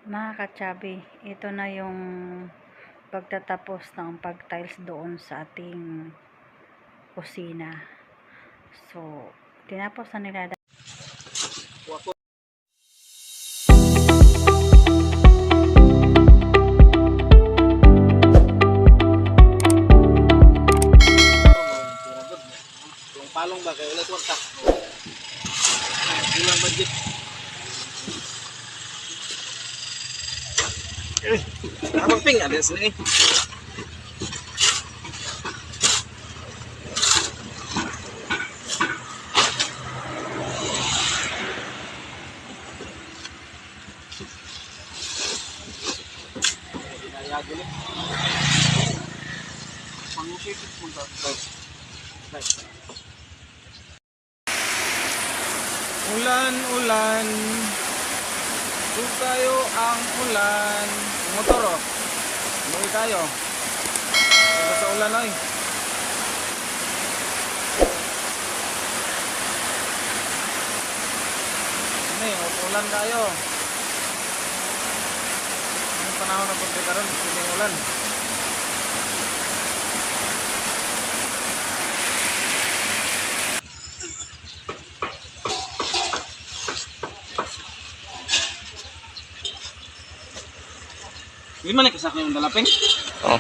Mga katsabi, ito na yung pagtatapos ng pag-tiles doon sa ating kusina. So, tinapos na nila. Yung palong ba kayo ulit warta? Kulang budget. Abang ping ada sini. Ulan-ulan, tayo ang ulan. Motor oh, umuwi tayo. Ito sa ulan oy. Ini, ulan tayo. Ang panahon na pagkakaroon, piling ulan. Di mana kasaknya yung dalapin? Oh.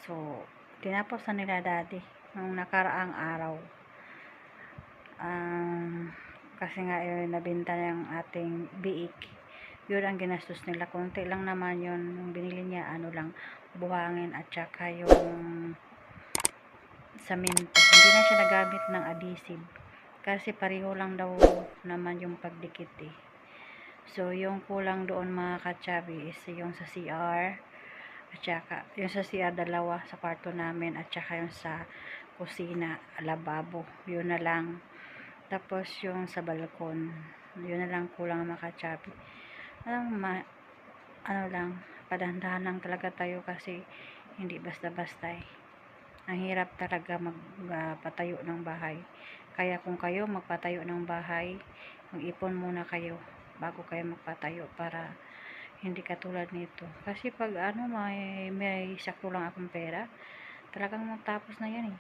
So, tinapos na nila dati nung nakaraang araw. Kasi nga nabenta yung ating biik. Yun ang ginastos nila. Konti lang naman yun. Yung binili niya, ano lang, buhangin at saka yung saminto. Hindi na siya nagamit ng adhesive. Kasi pareho lang daw naman yung pagdikit eh. So, yung kulang doon mga katsabi is yung sa CR. At saka, yung sa CR dalawa sa kwarto namin. At saka yung sa kusina, lababo. Yun na lang. Tapos yung sa balkon. Yun na lang kulang mga katsabi. Ano lang, padandahan lang talaga tayo kasi hindi basta-basta eh. Ang hirap talaga magpatayo ng bahay. Kaya kung kayo magpatayo ng bahay, mag-ipon muna kayo bago kayo magpatayo para hindi katulad nito. Kasi pag may sakto lang akong pera, talagang matapos na yan eh.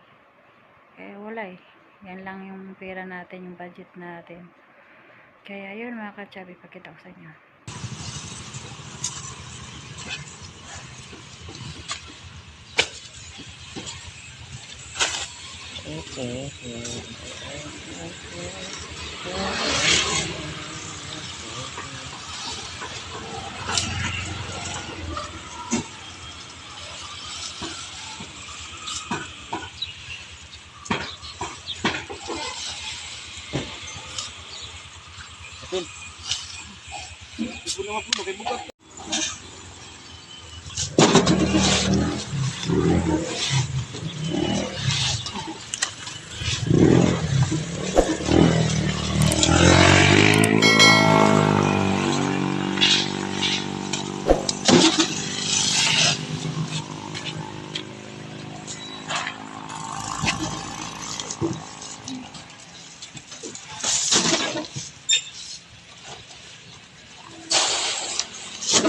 Kaya wala eh. Yan lang yung pera natin, yung budget natin. Kaya yun mga katsabi, pakita ko sa inyo. Ibu nama pun pakai buka.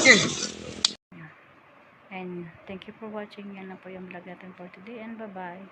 Okay. And thank you for watching. Yan lang po yung vlog natin for today and bye-bye.